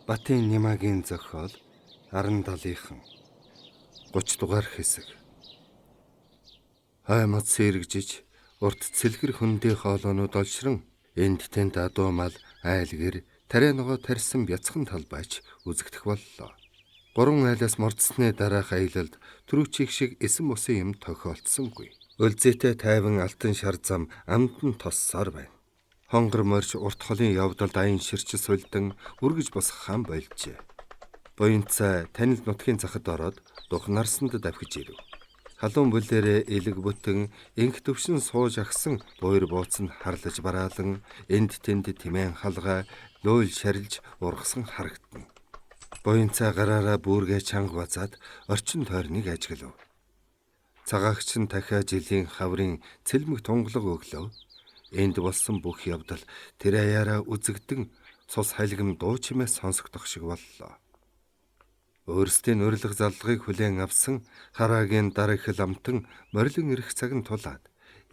Батын Нямагийн зохиол 17-ийн 30 дугаар хэсэг. Аймад сэргжиж урт цэлгэр хөндий хоолоонууд олшрон энд тэнд адуу мал айлгэр тарианогоо тарьсан бяцхан талбайч үзэгдэх боллоо. 3 айлаас мордсны дараах аялалд түрүүчиг шиг эсэн бусын юм тохиолдсонгүй. Өлзөйтэй тайван алтан шар зам амтан тоссоор байна. Хонгор морж урт холын явдалд аян ширч сулдан үргэж босгохаан болжээ. Буянцаа танил нутгийн захад ороод дух нарсанд давхиж ирэв. Халуун бүлээрээ элэг бүтэн инх төвшин сууж агсан буур бууцанд харлаж бараалан энд тэнд тимэн халгаа лөөл шарилж ургасан харагдана. Буянцаа гараараа бүргээ чанга базаад орчин тойрныг ажиглав. Цагаагч нь дахиад жилийн хаврын цэлмэг тунгалаг өглөө. Энд болсон бүх явдал тэр аяараа үзэгдэн цус хайлгам дуу чимээ сонсогдох шиг боллоо. Өөрсдийн урилга заллагыг хүлээн авсан хараагийн дарахл амтан морилон ирэх цаг нь тулаад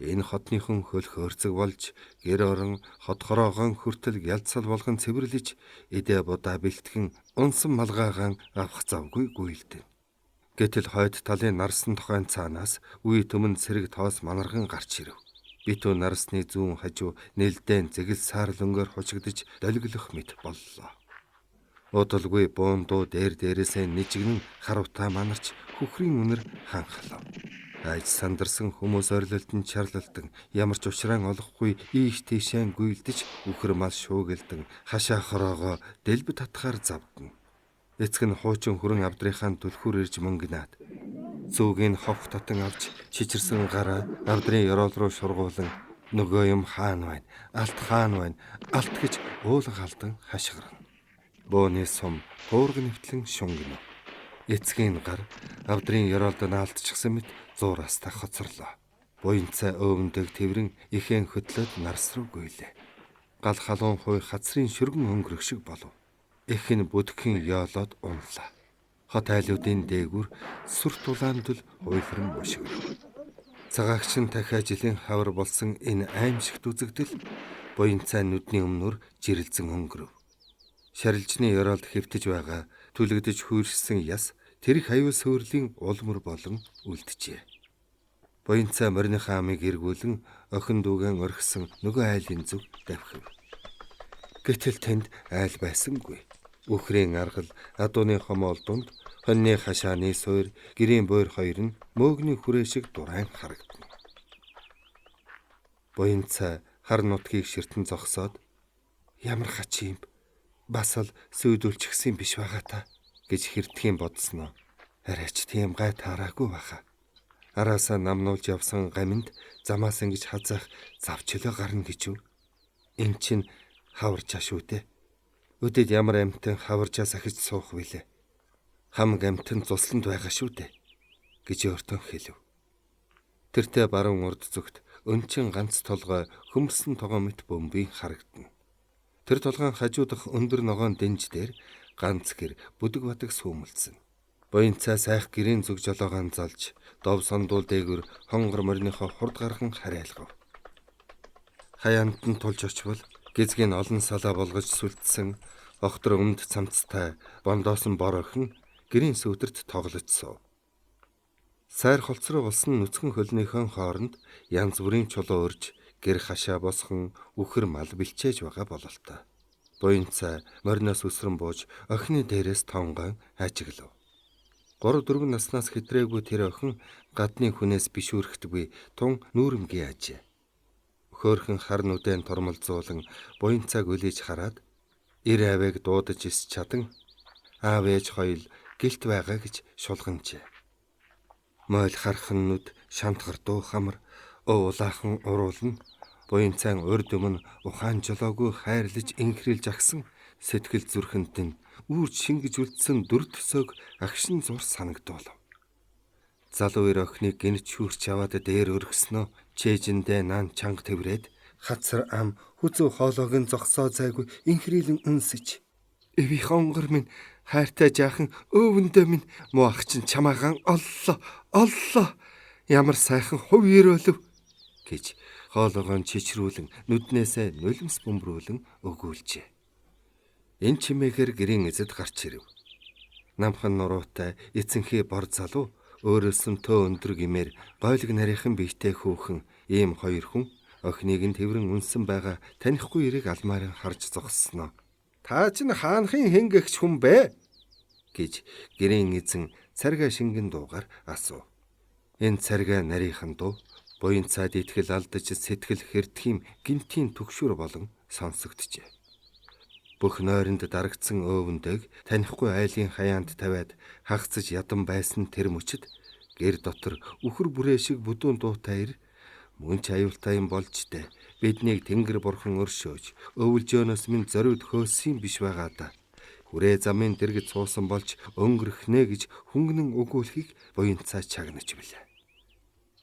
энэ хотныхон хөл хөөрцөг болж гэр орон хот хороогон хүртэл ялцал болгон цэвэрлэж эдээ будаа бэлтгэн унсан малгаагаан авах завгүй гүйлдэн. Гэтэл хойд талын нарсан тухайн цаанаас үе төмөн цэрэг тоос манарган гарч ирэв. Битүү нарсны зүүн хажуу нэлдэн зэгэл саар лөнгөөр хучигдж долгилох мэт боллоо. Удалгүй буундуу дээрээсээ нэжигнэн харавтаа манарч хөхрийн үнэр ханхлав. Айж сандарсан хүмүүс орилолтон чарлалтан ямар ч учраан олохгүй ийш тийшээ гүйлдэж үхэр мал шуугилдан хашаа хороогоо дэлбэ татхаар завдна. Эцэг нь хуучин хүрэн авдрынхаа түлхүүр ирж мөнгнаад зүүгийн ховх татан авч чичирсэн гараа авдрын ёроол руу шургуулan нөгөө юм хаана байна, алт гэж уулга алдан хашгирна. Бөөний сум хуург нэвтлэн шунгана. Эцгийн гар авдрын ёроолд наалтчихсан мэт зуураас та хоцорлоо. Буянцаа өвөндөг тэврэн ихэнх хөтлөд нарс руу гүйлээ. Гал халуун хуй хацрын шүргэн өнгөрөх шиг болов. Их нь бүдгхэн ёолоод унлаа. Хот айлуудын дээгүр сүр тулаандл хуйлран мушиграв. Цагаагч нь дахиад жилийн хавар болсон энэ аимшигт үзэгдэл буянцаа нүдний өмнөр жирэлзэн өнгөрөв. Шарилжны ёроолд хэвтэж байгаа түлэгдэж хүйрсэн яс тэрх аюул сөөрлийн улмөр болон үлджээ. Буянцаа мориныхаа амыг эргүүлэн охин дүүгэн орхисон нөгөө айлын зүг давхив. Гэтэл тэнд айл байсангүй. Үхрийн аргал адууны хомоол дунд хоньны хашааны суур гэрийн буур хоёр нь мөөгний хүрээ шиг дурайн харагдана. Буянцаа хар нутгийг ширтэн зогсоод ямар хачим бас л сүйдүүлчихсэн биш байгаа та гэж хэртгэн бодсноо. Арайч тийм гай таараагүй баха. Араасаа намнуулж явсан гаминд замаас ингэж хазаах завчлаа гарна гэж юу? Эн чин хаварчаа шүү дээ. Өдөд ямар амтан хаварчаас ахиж суух вүлээ. Хамаг амтан цусланд байгаа шүү дээ гэж өөртөө хэлв. Тэртээ баруун урд зүгт өнчин ганц толгой хөмөрсөн тогоо мэт бөмбөгийн харагдана. Тэр толгойн хажуу дахь өндөр ногоон дэнж дээр ганц гэр бүдэг батг сүүмэлсэн. Буянцаа сайх гэрийн зүг жолоогоо залж дов сондуул дээгүр хонгор мориныхоо хурд гархан харайлгав. Хаяанд нь тулж очвол гизгийн олон салаа болгож сүлдсэн охтор өмд цамцтай бондоосон бор охин гэрийн сүйдэрт тоглож суув. Сайр холцроо болсон нүцгэн хөлнийхэн хооронд янз бүрийн чулуу өрж гэр хашаа босхон үхэр мал бэлчээж байгаа бололтой. Буянцаа мориноос өсрөн бууж охины дээрээс тонгон ажиглав. 3-4 наснаас хэтрээгүй тэр охин гадны хүнээс бишүүрхдэггүй тун нүүрэмгийн ажээ. Хөөхөн хар нүдэн тормолзуулан буянцааг үлээж хараад ир авиг дуудаж ис чадан аав ээж хоёул гэлт байгаа гэж шулганжээ. Мойл хархан нүд шантгар дуу хамар улаахан уруулна. Буянцаан урд өмнө ухаан жолоогүй хайрлаж инхрэлж агсан сэтгэл зүрхэнд нь үрж шингэж үлдсэн дүр төсөөг агшин зур санагдуулав. Залуу ир охиныг гинж шүүрч аваад дээр өргөснөө чэйжэндээ наан чанга тэврээд хацар ам хүзүү хоолойг нь зогсоо зайгүй инхрийлэн үнсэж эви хонгор минь хайртай жаахан өвөндөө минь муу ах чинь чамаагаан оллоо ямар сайхан хувь өрөөлөв гэж хоолойгоо чичрүүлэн нүднээсээ нулимс бөмбрүүлэн өгүүлжээ. Энэ чимээгээр гэрийн эзэд гарч ирэв. Намхан нуруутай эцэнхий бор залуу өөрөөс нь төө өндөр гимээр гойлог нарийнхан биетэй хүүхэн ийм хоёр хүн охиныг нь тэврэн үнсэн байгаа танихгүй эрэг алмаар харж зогссноо. Та ч хаанхын хэнгэгч хүн бэ? Гэж гэрийн эзэн царга шингэн дуугаар асуув. Энэ царга нарийнхан дуу буянцаад итгэл алдаж сэтгэл хэрдхийм гинтийн түгшүүр болон сонсогджээ. Бүх нойронд дарагдсан өөвөндөг танихгүй айлын хаяанд тавиад хагцж ядан байсан тэр мөчид гэр дотор үхэр бүрээ шиг бүдүүн дуутай ир мөн ч аюултай юм болж дээ. Биднийг Тэнгэр бурхан өршөөж өвөлжөөнөөс минь зориуд хөөсөн биш байгаа да. Хүрээ замын дэргэд суусан болж өнгөрөхнэ гэж хөнгөнөн өгүүлэхийг буянцаа чагнаж билээ.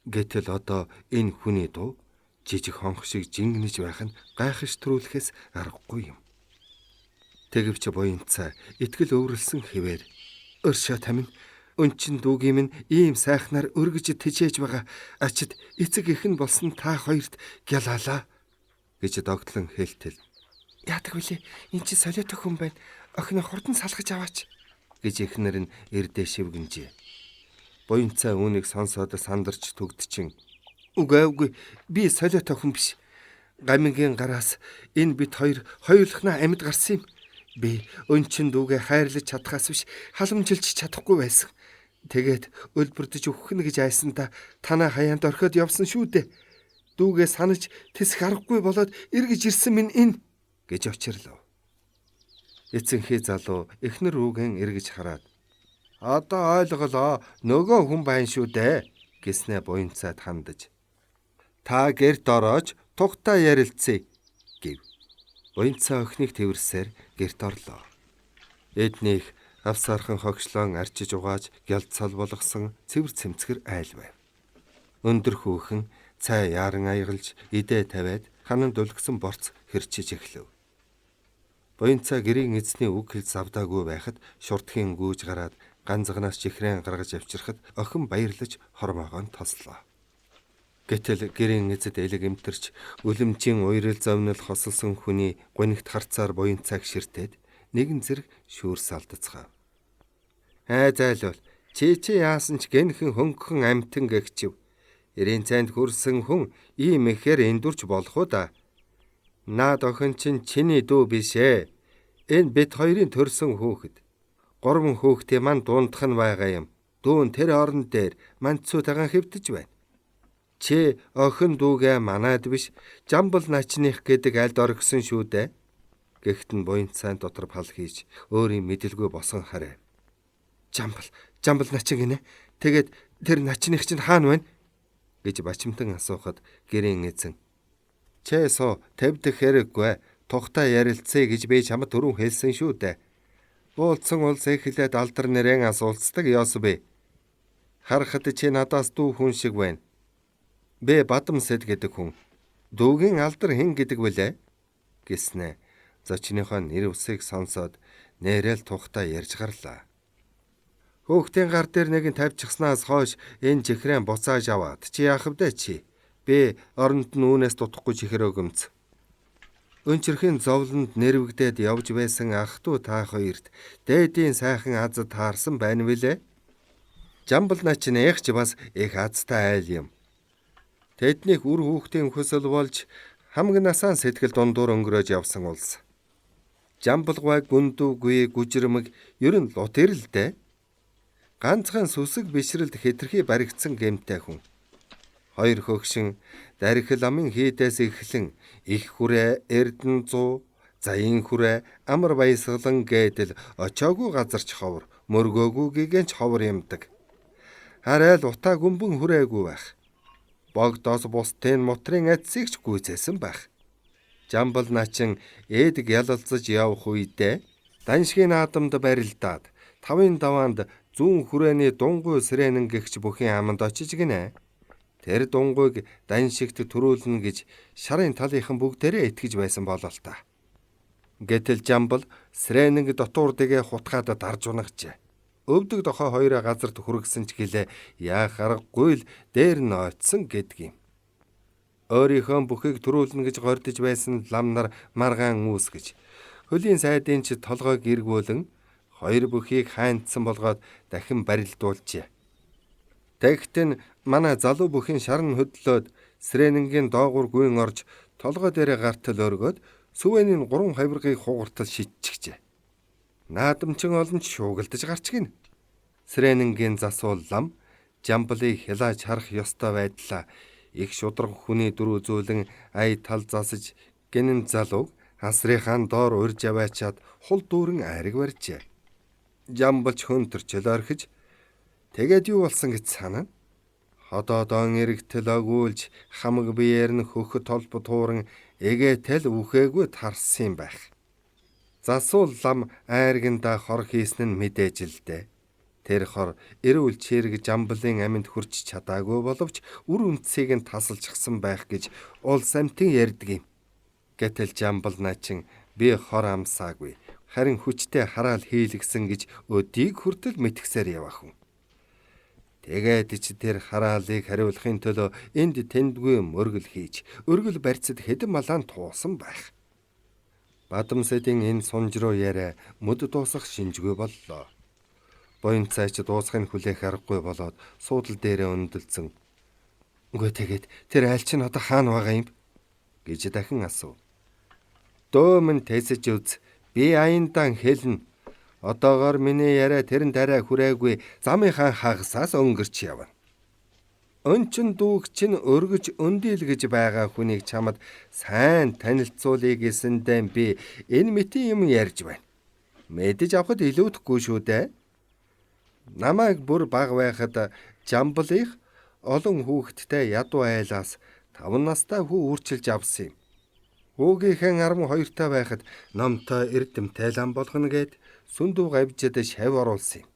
Гэтэл одоо энэ хүний дуу жижиг хонх шиг жингнэж байх нь гайхаш төрүүлэхээс аргагүй юм. Тэгвч буянцаа итгэл өвөрлсөн хэвээр өршөө тамин өнчин дүүгийн минь ийм сайхнаар өргөж тэжээж байгаа ачид эцэг ихэн болсон та хоёрт гялалаа гэж догтлон хэлтэл. Яадаг вүлээ эн чи солиотой хүн байна. Охиноо хурдан салгаж аваач гэж эхнэр нь эрдээ шивгэнжээ. Буянцаа үүнийг сонсоод сандарч түгдчин. Үгүй би солиотой хүн биш. Гамингийн гараас энэ бит хоёрлохнаа амьд гарсан юм. Би өнчин дүүгээ хайрлаж чадхаас биш халамжилж чадахгүй байсан. Тэгээд өлбөрдөж өгөх нь гэж айсандаа танаа хаяанд орхиод явсан шүү дээ. Дүүгээ санаж тэсэх аргагүй болоод эргэж ирсэн минь энэ гэж очирлоо. Эцэнхий залуу эхнэр рүүгэн эргэж хараад одоо ойлголоо нөгөө хүн байна шүү дээ гэснээ буянцаад хандаж. Та гэрт ороож тухтай ярилцъя гэв. Буянцаа охиныг тэрсээр гэрт орлоо. Эднийх авсаархан хогшлон арчиж угааж гялцал болгосон цэвэр цэмцгэр айл байв. Өндөр хүүхэн цай яран аягалж идэ тавиад хананд өлгсөн борц хэрчиж эхлэв. Буянцаа гэрийн эзний үг хэл завдаагүй байхад шуртхийн гүйж гараад ганцганаас чихрэн гаргаж авчирхад охин баярлаж хормоогоо тослоо. Гэтэл гэрийн эзэд элэг эмтэрч үлэмжийн уйрал зовнил хосолсон хүний гунигт харцаар буянцааг ширтээд нэгэн зэрэг шүүрс алдацгаав. Зайлвал чи яасан ч гэнхэн хөнгөн амтан гэгчв. Эрийн цайнд хүрсэн хүн ийм ихээр эндүрч болох уу да. Наад охин чинь чиний дүү биш ээ. Энэ бид хоёрын төрсөн хүүхэд. 3 хүүхдээ мань дундах нь байгаа юм. Дүүн тэр орон дээр манцуутайгаан хэвдэж байна. Чи охин дүүгээ манайд биш Жамбал начных гэдэг альд оргисон шүү дээ. Гэхдээ буянцаан дотор пал хийж өөрийн мэдлгүй босон харав. Жамбал начин гинэ. Тэгээд тэр начных чинь хаана байна? Гэж бачимтан асуухад гэрийн эзэн. Чэсо тавьдах хэрэггүй. Тухтай ярилцъя гэж би чамд түрүүн хэлсэн шүү дээ. Уулцсан улс эхлээд алдар нэрэн асуулцдаг ёс бэ. Харахад чи надаас дүү хүн шиг байна. Бэ Бадамсэд гэдэг хүн. Дүүгийн алдар хэн гэдэг вүлээ? Гэснэ. Зочныхоо нэр усыг сонсоод нэрэл тухтай ярьж гарлаа. Хөөхтийн гар дээр нэг нь тавьчихснаас хойш энэ чихрэн буцааж аваад чи яах вэ чи? Би оронд нь үүнээс дутахгүй чихэр өгөмц. Өнчирхийн зовлонд нэрвэгдээд явж байсан ах トゥ та хоёрт дээдийн сайхан аз таарсан байна вүлээ? Жамбал начин ягч бас их азтай айл юм. Тэднийг үр хүүхдийн хөсөл болж хамаг насаан сэтгэл дундуур өнгөрөөж явсан улс. Жамбалгай гүндүүгүй гүжирмэг ер нь лут ирэлдэ. Ганцхан сүсэг бишрэлд хэтэрхий баригдсан гэмтэй хүн. 2 хөгшин дархил амын хийдээс эхлэн их хүрээ эрдэн 100 заян хүрээ амар баясгалан гэдэл очоогүй газарч ховор мөргөөгүй гэгэнч ховор юмдаг. Харайл утаа гүмбэн хүрээгүй байх. Богдоос бустын мотрын эцсийг ч гүйцээсэн байх. Жамбал начин ээдэг ялалцаж явах үедээ даншгийн наадамд барилдаад 5-ын даваанд зүүн хүрээний дунгуй сэрэнэн гэгч бүхийн аманд очиж гинэ. Тэр дунгуйг даншигт төрүүлнэ гэж шарын талынхан бүгдээрээ итгэж байсан болол та. Гэтэл Жамбал сэрэнэн дотуур дэгээ хутгаад дарж унагчээ. Өвдөг дохой хоёроо газарт хүргэсэн ч гэлээ яах аргагүй л дээр нь очсон гэдгийм. Өөрийнхөө бүхийг төрүүлнэ гэж гордож байсан лам нар маргаан үүсгэж Хөлийн сайдын ч толгойг эргүүлэн хоёр бүхийг хайнтсан болгоод дахин барилдуулжээ. Тэгт нь манай залуу бүхийн шарн хөдлөөд Срэнингийн доогуур гүйн орж толгой дээр гартал өргөөд Сүвэний 3 хавиргыг хугартал шидчихжээ. Наадамчин олон ч шуугилдаж гарч гин. Срэнингийн засвал лам Жамблыг хилааж харах ёстой байдлаа их шудраг хүний дүр үзүүлэн ая тал засаж гинэн залууг хасрынхаа доор урьж аваачаад хул дүүрэн айраг барьжээ. Жамблч хөнтөрчл орхиж тэгээд юу болсон гэж санана. Ходоодон эргэтэл огүүлж хамаг биеэр нь хөхөт толбот хууран эгээтэл үхээгүй тарсан юм байх. Засвал лам айргандаа хор хийсэн нь мэдээж л дээ. Тэр хор эрүүл чирэг Жамблын аминд хүрч чадаагүй боловч үр үнцийг нь тасалчихсан байх гэж уул самтын ярьдаг юм. Гэтэл Жамбл наачин би хор амсаагүй. Харин хүчтэй хараал хийлгсэн гэж өдийг хүртэл мэтгсээр явах хүн. Тэгээд ч тэр хараалыг хариулахын төлөө энд тэндгүй мөргөл хийж, өргөл барьцад хэдэн малаан туусан байх. Бадамсэдийн энэ сунжруу яриа мөд дуусах шинжгүй боллоо. Буян цайч дуусахын хүлээх аргагүй болоод суудал дээрээ өндөлцөн. Үгүй тэгээд тэр айл чинь одоо хаана байгаа юм гэж дахин асуув. Дөөмөн тэсэж үз. Би аяндан хэлнэ. Одоогоор миний яриа тэрэн дараа хүрээгүй замынхаа хагасаас өнгөрч явна. Өнчин дүүг чинь өргөж өндийлгэж байгаа хүнийг чамд сайн танилцуулъя гэсэндээ би энэ мэтийн юм ярьж байна. Мэдэж авахд илүүдэхгүй шүү дээ. Намайг бүр баг байхад Жамблих олон хүүхэдтэй ядуу айлаас 5 настай хүү үрчилж авсан юм. Хүүгийнхэн 12 байхад номтой эрдэмтэй лам болгоно гэд сүндүү гавьжид шав оруулсан юм.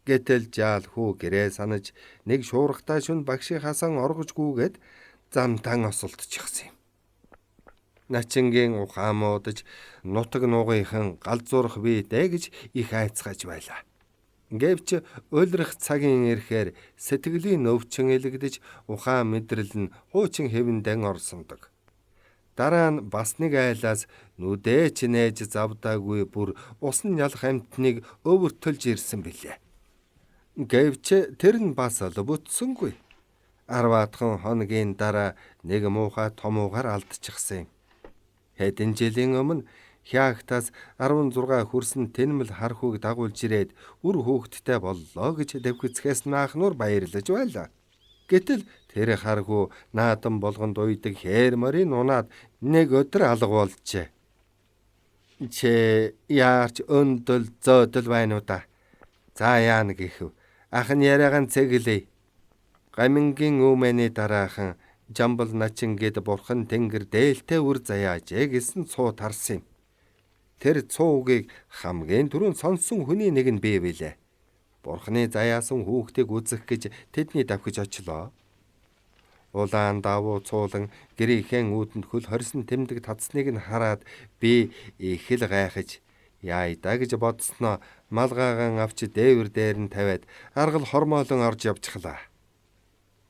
Гэтэл жаал хүү гэрээ санаж нэг шуургатай шүн багшийнхаасан оргожгүйгээд замтан осолдчихсан юм. Начингийн ухаан муудаж нутаг нугынхан галзуурах биедээ гэж их айцгааж байлаа. Гэвч уйлрах цагийн ирэхээр сэтгэлийн өвчин илэгдэж ухаан мэдрэл нь хуучин хэвэндэн орсондог. Дараа нь бас нэг айлаас нүдээ ч нээж завдаагүй бүр усан ялах амтныг өвөртөлж ирсэн билээ. Гэвч тэр нь бас лбөтсөнгүй. 10 хоногийн дараа нэг муухай томуугаар алдчихсан юм. Хэдэн жилийн өмнө Хяагтаас 16 хүрсэн тэнмэл хар хүүг дагуулж ирээд үр хүүхдтэй боллоо гэж дэвгэцгээс наахнуур баярлаж байлаа. Гэтэл тэр хар хүү наадам болгонд уйдаг хээр морийг унаад нэг өдөр алга болжээ. Чи яарч өндөл зөөдөл байна уу да? За яана гэхв. Ах нь яриагаан цэглэе. Гамингийн үүмэний дараахан Жамбл начин гэд бурхан тэнгэр дээлтэй үр заяажээ гэсэн цуу тарсан юм. Тэр цуугийг хамгийн түрүүн сонсон хүний нэг нь бий билээ. Бурханы заяасан хүүхдийг үзэх гэж тэдний давхиж очлоо. Улаан давуу цуулан гэрийнхээ үүдэнд хөл хорсон тэмдэг татсныг нь хараад би их л гайхаж яайда гэж бодсноо малгаагаан авч дээвэр дээр нь тавиад аргал хормоолон орж явчихлаа.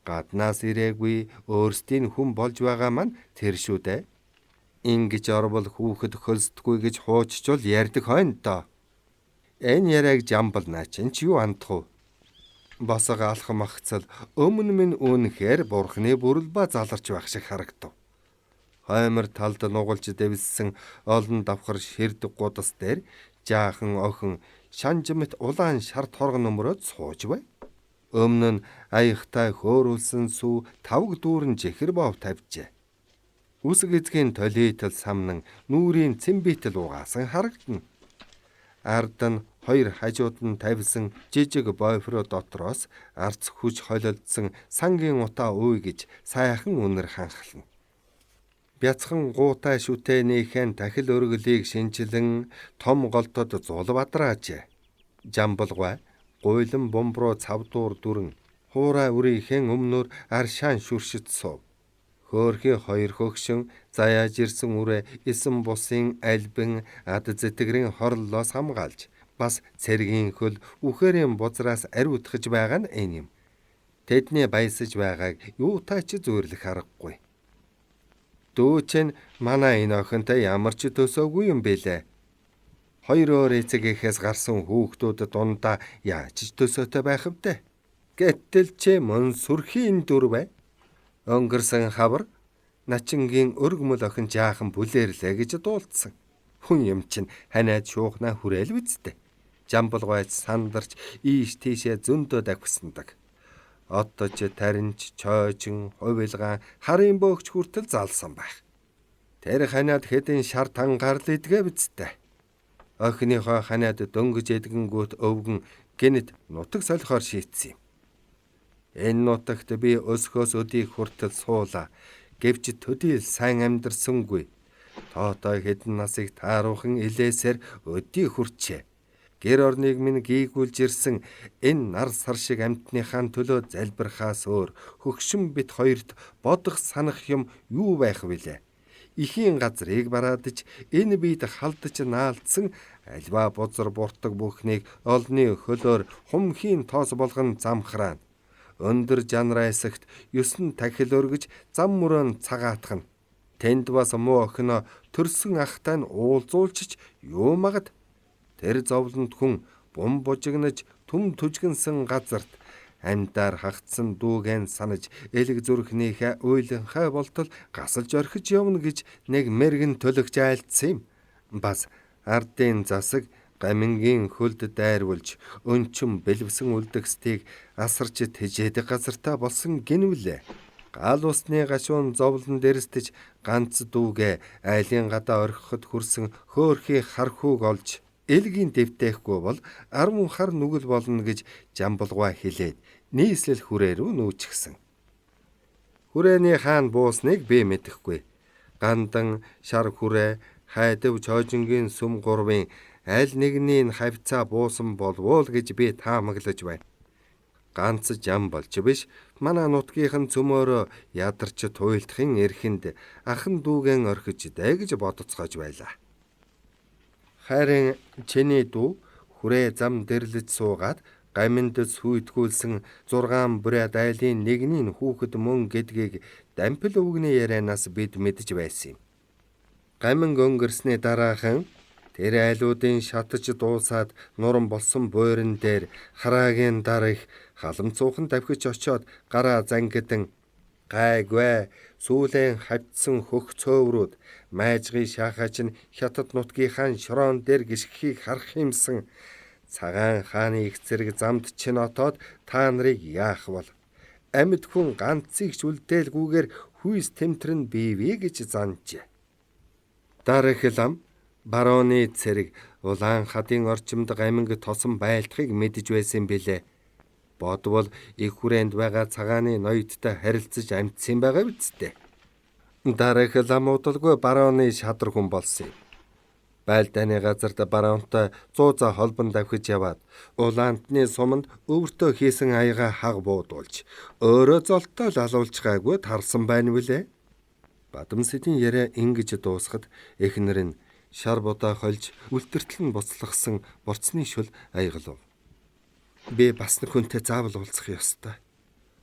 Гаднаас ирээгүй өөрсдийн хүн болж байгаа маань тэр шүү дээ. Ингэж орвол хүүхэд хөлсдөггүй гэж хууччвал ярьдаг хойно доо. Энэ яриаг Жамбл наачин ч юу андах вэ? Босго алхам ахцал өмнө минь үнэхээр бурхны бүрэл ба заларч байх шиг харагдав. Хоймор талд нугалж дэвссэн олон давхар ширдэг гудас дээр жаахан охин шанжмэт улаан шарт хоргон өмрөөд сууж бай. Өмнө нь аягтай хөөрүүлсэн сүү тавг дүүрэн жихэр бов тавьжээ. Үсэг эзгийн толитл самнан нүрийн цэмбитл угаасан харагдана. Ард нь хоёр хажууд нь тавьсан жижиг бойфро дотроос арц хүч холилдсон сангийн утаа үй гэж сайхан үнэр ханхална. Бяцхан гуутай шүтэнийхэн тахил өргөлийг шинжилэн том голтод зул бадраажээ. Жамблгай гуйлан бомброо цавдуур дүрэн хуурай үрийнхэн өмнөр аршаан шүршит сув. Хөөрхи хоёр хөгшин заяаж ирсэн үрэ эсэн бусын альбин ад зэтгэрийн хорлолоос хамгаалж бас цэргийн хөл үхэрийн бузраас ариутгаж байгаа нь энэ юм. Тэдний баясаж байгааг юутай ч зөөрлөх аргагүй. Дүү чинь манай энэ охинтой ямар ч төсөөгүй юм бэлээ Хоёр өөр эцэгийнхээс гарсан хүүхдүүд дундаа яаж ч төсөөтэй байх вдэ. Гэтэл чи мөн сүрхийн дүр бай. Өнгөрсөн хавар начингийн өргөмөл охин жаахан бүлээрлээ гэж дуулдсан. Хүн юм чинь ханаад шуухнаа хүрээл үсттэй. Жамбалгайч сандарч ийш тийшээ зөндөө давхсандаг. Одож таринч чойжин хувилгаан харын бөөгч хүртэл залсан байх. Тэр ханаад хэдэн шар тангаар л идгээ үсттэй. Охиныхоо ханаад дөнгөж эдгэнгүүт өвгөн гинэт нутаг солихоор шийтсэн юм. Энэ нутагт би өсгөөс өдийг хүртэл суула. Гэвч төдийл сайн амьдарсангүй. Тоотой хэдэн насыг тааруулхан илээсээр өдий хүрчээ. Гэр орныг минь гийгүүлж ирсэн энэ нар сар шиг амьтныхаа төлөө залбирхаас өөр хөгшин бит хоёрт бодох санах юм юу байх вүлээ? Ихийн газрыг бараадж энэ бид халдаж наалдсан альва бузар буртаг бүхнийг олны хөлөөр хумхийн тоос болгон замхраана. Өндөр жанрайсагт 9 тахил өргөж зам мөрөн цагаатгана. Тэнд бас муу охиноо төрсөн ахтай нь уулзуулчих юу магад. Тэр зовлонд хүн бум бужигнаж түм түжгэнсэн газарт амьдаар хагцсан дүүгэн санаж элэг зүрхнийхээ уйланхай болтол гасалж орхиж явна гэж нэг мэргэн төлөгч айлдсан юм. Бас ардын засаг гамингийн хөлд дайрвуулж өнчим бэлвсэн үлдгэстийг асарч тэжээдэг газартаа болсон гинвлээ. Гал усны гашуун зовлон дэрстэж ганц дүүгээ айлын гадаа орхиход хүрсэн хөөрхий хар хүүг олж элгийн дэвтэхгүй бол 10 хар нүгэл болно гэж жамбалгуй хэлээд нийслэл хүрээ рүү нүүчихсэн. Хүрээний хаан буусныг би мэдэхгүй. Гандан шар хүрээ хайдав чойжингийн сүм гурвын аль нэгний хавцаа буусан болвол гэж би таамаглаж байна. Ганц жамбалч биш, манай нутгийнхан цөмөөрөө ядарч туйлдахын эрхэнд ахан дүүгэн орхиж дэ гэж бодоцгоож байлаа. Харин чиний дүү хүрээ зам дэрлэж суугаад гаминд сүйдгүүлсэн 6 бүрээ дайлын нэгний хүүхэд мөн гэдгийг дампил өвгний ярианаас бид мэдж байсан юм. Гамин өнгөрсний дараахан тэр айлуудын шатаж дуусаад нуран болсон буйран дээр хараагийн дарах халамцуухан давхиж очоод гараа зангидан гайгүй сүүлэн хавцсан хөх цөөврүүд майжгын шахаач нь хятад нутгийнхаа шороон дээр гიშгхийг харах юмсан. Цагаан хааны их зэрэг замд чинь отоод та нарыг яах бол? Амьд хүн ганцыг ч үлдээлгүйгээр хүйс тэмтрэн бивэ гэж занжээ. Дарах лам барооны цэрэг улаан хадын орчимд гаминг тосон байлдахыг мэдж байсан билээ. Бодвол их хүрээнд байгаа цагааны ноёдтой харилцаж амьдсан байгаа үсттэй. Дарах лам удалгүй барооны шадар хүн болсон юм. Байлдааны газарт бароонтой 100 за холбон давхиж яваад улаантны суманд өвөртөө хийсэн аяга хаг буудуулж өөрөө золтой лалуулж гайгүй тарсан байна вүлээ. Бадамсэдийн яриа ингэж дуусахад эхнэр нь шар будаа хольж үлдэртэл нь буцлагсан борцны шүл аягалав. Би бас нэг хүнтэй заавал уулзах ёстой.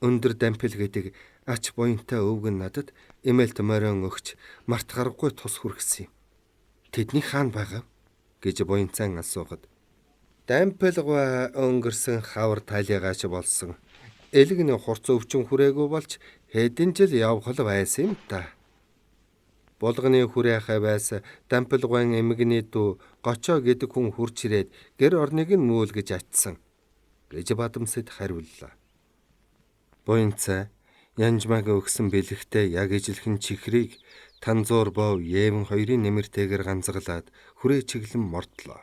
Өндөр дампил гэдэг ач буянтай өвгөн надад эмээлт морин өгч март гарахгүй тус хүргэсэн юм. Тэдний хаан байгаа гэж буянцан асуухад дампилгва өнгөрсөн хавар талигаач болсон. Элэгний хурц өвчин хүрээгүй болж хэдэн жил явхал байсан юм та. Булганы хүрээхай байс дампилгван эмгний дүү гочоо гэдэг хүн хурч ирээд гэр орныг нь мүүлгэж атсан гэж бадамсэд хариуллаа. Буянцаа янжмаг өгсөн бэлэгтээ яг ижилхэн чихрийг танзуур бов Евэн хоёрын нэмэртэйгээр ганцаглаад хүрээ чиглэн мордлоо.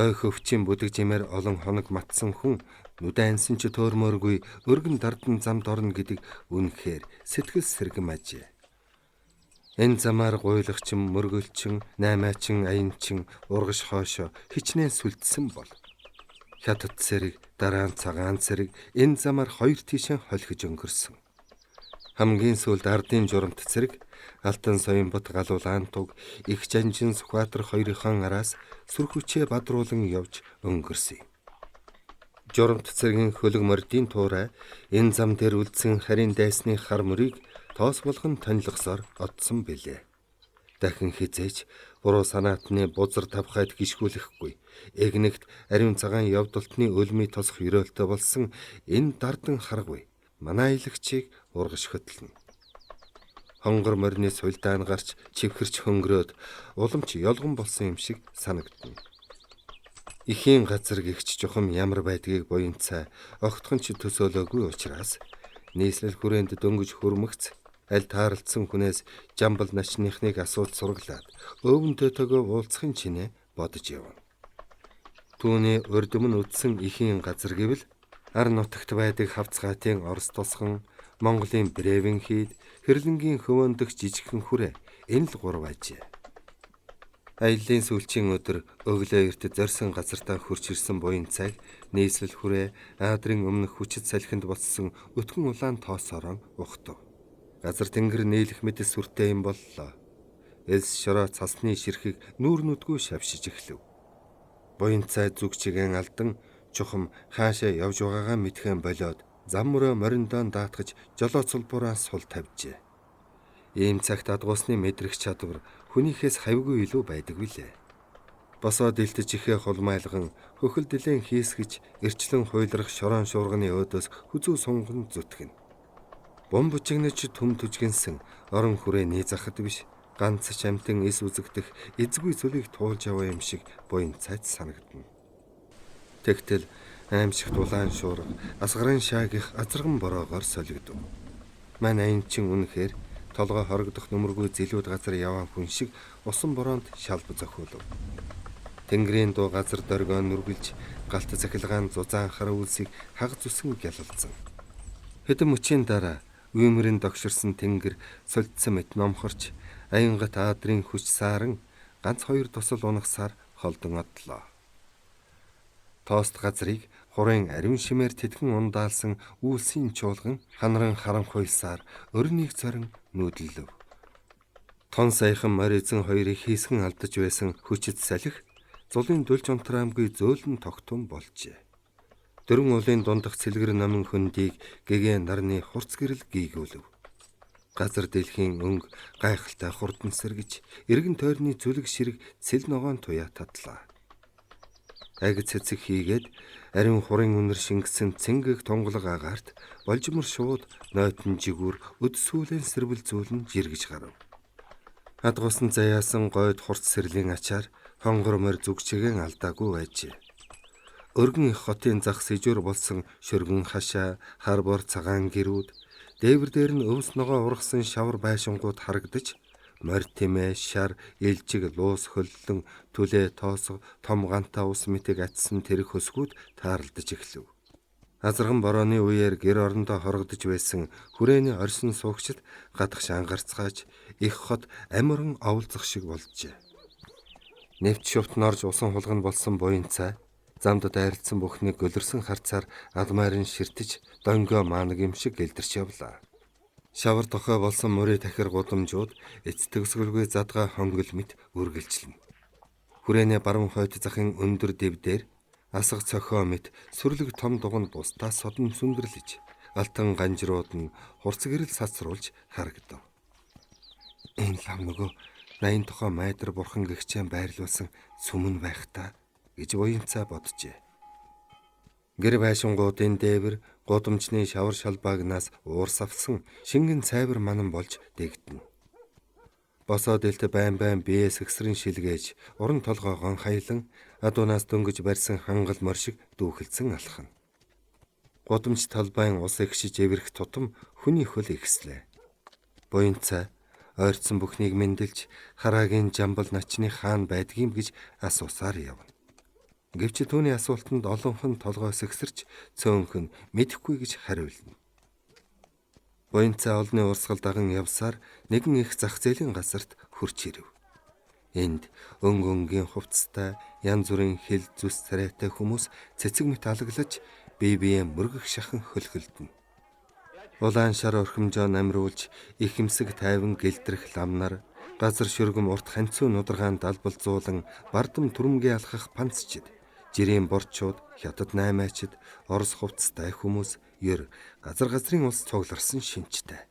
Ой хөвчийн бүдэг жимээр олон хоног матсан хүн нүдэнсэн ч төөрмөөргүй өргөн дардан замд орно гэдэг үнэхээр сэтгэл сэргэм ажээ. Энэ замаар гуйлагчин, мөргөлчин, наймаачин, аянчин, ургаш хоошо хичнээн сүлдсэн бол. Хятад цэрэг, дараа нь цагаан цэрэг энэ замаар хоёр тишээ холхиж өнгөрсөн. Хамгийн сүүлд ардын журамт цэрэг Алтан соён бот галуулаан туг их жанжин Сүхбаатар хоёрын араас сүрхүчээ бадруулан явж өнгөрсөн. Журамт цэргийн хөлөг мордын туурай энэ зам дээр үлдсэн харийн дайсны хар мөрийг тоос болгон танилцсаар одсон билээ. Дахин хизээч буруу санаатны бузар тавхайд гიშгүүлэхгүй. Эгнэгт ариун цагаан явдалтны өлмий тосох ёроолтой болсон энэ дардан харгуй. Манай илагчийг ургаш хөтлөнө. Хонгор морины сулдаан гарч чивхэрч хөнгөрөөд уламж ёлгон болсон юм шиг санагдана. Ихийн газар гихч жухам ямар байдгийг буянцаа огтхон ч төсөөлөөгүй учраас нийслэл хүрээнд дөнгөж хөрмөгц аль таарлцсан хүнээс жамбал начныхныг асуулт сургалаад өвөнтэй төгөө уулзахын чинээ бодож явна. Түүний урдмын үдсэн ихийн газар гэвэл ар нутагт байдаг хавцгаатын Орос тосхон, Монголын Бревен хийд, Хэрлэнгийн хөвөөндөх жижигхэн хүрээ энэ л 3 ажээ. Аяллаа сүүлчийн өдөр өглөө эрт зорьсон газартаа хурж ирсэн буян цаг нийслэл хүрээ аадрын өмнөх хүчит салхинд боцсон өтгөн улаан тоосорон ухтав. Газар тэнгэр нийлэх мэдэс сүртэй юм боллоо. Элс шороо цасны ширхэг нүүр нүдгүй шавшиж эхлэв. Буян цай зүгчигэн алдан чухам хаашаа явж байгаагаа мэдхэн болоод зам мөрөө мориндоон даатгаж жолооцолбороо сул тавьжээ. Ийм цагт адгуусны мэдрэх чадвар хүнийхээс хавьгүй илүү байдаг билээ. Босоод илтэж ихээ хулмайлган хөхөл дилэн хийсгэж эрчлэн хуйлрах шороон шуурганы өөдөөс хүзүү сунган зүтгэн. Бом бужигнэж төм түжгэнсэн орон хүрээний захад биш ганц ч амтэн эс үзэгдэх эзгүй зүлийг туулж яваа юм шиг буян цайд санагдана. Тэгтэл аимшигт улаан шуурга асгарын шаагих азарган бороогоор солигдов. Мань аянчин үнэхээр толгой хорогдох нүмергүй зилүүд газар яваа хүн шиг усан бороонд шалб зохиолов. Тэнгэрийн дуу газар дөргөө нүргэлж галт захилгаан зузаан хар үлсийг хаг зүсэн гялалцсан. Хэдэн мөчийн дараа үймэрийн догширсан тэнгэр сольдсон мэт номхорч аянгат аадрын хүч сааран ганц 2 тусал унагсаар холдон одлоо. Тоост газрыг хурын ариун шимээр тэтгэн ундаалсан үйлсийн чуулган ханаран харан хуйлсаар өрнийг зорин нүүдэлв. Тон саяхан морь эзэн хоёрыг хийсгэн алдаж байсан хүчит салхи зулын дүлж унтраамгүй зөөлөн тогтун болжээ. Дөрвөн улын дундах цэлгэр намын хөндийг гэгээ нарны хурц гэрэл гийгүүлв. Газар дэлхийн өнг гайхалтай хурдан сэргэж эргэн тойрны зүлэг ширэг цэл ногоон туяа татлаа. Аг цэцэг хийгээд ариун хурын үнэр шингэсэн цэнгэг тунгалаг агаарт болжмор шууд нойтон жигүүр өд сүүлэн сэрвэл зүүлэн жиргэж гарав. Адгуусан заяасан гойд хурц сэрлийн ачаар хонгор морь зүгчгэн алдаагүй байжээ. Өргөн их хотын зах сэжүр болсон шөргөн хашаа, харбор цагаан гэрүүд, дээвэр дээр нь өвс ногоо ургасан шавар байшингууд харагдаж, морь тэмээ, шар, элжиг, луус хөллөн, түлээ тоосго, том гантаа ус мэтэг атсан тэрэг хөсгүүд таарлдаж эхлэв. Азарган борооны үеэр гэр орондоо хорогдож байсан хүрээний орсон суугчид гадагш ангарцгааж их хот амиран оволцох шиг болжээ. Нэвт шувт норж усан хулган болсон буян цай замд дайралтсан бүхнийг гөлөрсөн харцаар алмайрын ширтэж донгоо маанаг юм шиг гэлдэрч явлаа. Шавар дохой болсон мөрөө тахир гудамжууд эцтэгсгэлгүй задгаа хонгол мэт үргэлжлэнэ. Хүрээний баруун хойд захын өндөр дэв дээр асга цохио мэт сүрлэг том дуганд бусдаа содон сүндэрлэж алтан ганжрууд нь хурц гэрэл сацруулж харагдав. Энэ лав нөгөө 80 тухай майдар бурхан гихчэн байрлуулсан сүмэн байх та гэж буян цай боджээ. Гэр байшингуудын дээвэр гудамжны шавар шалбаагнаас уурс авсан шингэн цайвар манан болж дэгдэнэ. Босоод илт байн бие сэгсрэн шилгээж уран толгоогон хаялан адуунаас дөнгөж барьсан хангал мор шиг дүүхэлцэн алхана. Гудамж талбайн ус игшиж эвэрх тутам хүний хөл ихслээ. Буян цай ойрцсон бүхнийг мэндэлж хараагийн жамбал начны хаан байдгийм гэж асуусаар явна. Гэвч түүний асуултанд олонхон толгой сэгсэрч цөөнхөн мэдэхгүй гэж хариулна. Буян цай олны урсгал даган явсаар нэгэн их зах зээлийн газарт хурч ирэв. Энд өнгийн хувцастай янз бүрийн хэл зүс царайтай хүмүүс цэцэг мэт алаглаж бие мөргөх шахан хөлхөлдөнө. Улаан шар орхимжоо намруулж ихэмсэг тайван гэлтрэх ламнар газар шөргөм урт ханцуу нударгаан далбалзуулан бардам түрэмгээ алхах панцчид жирийн борчууд хятад наймаачид орос хувцастай хүмүүс ер газрын ус цугларсан шинжтэй.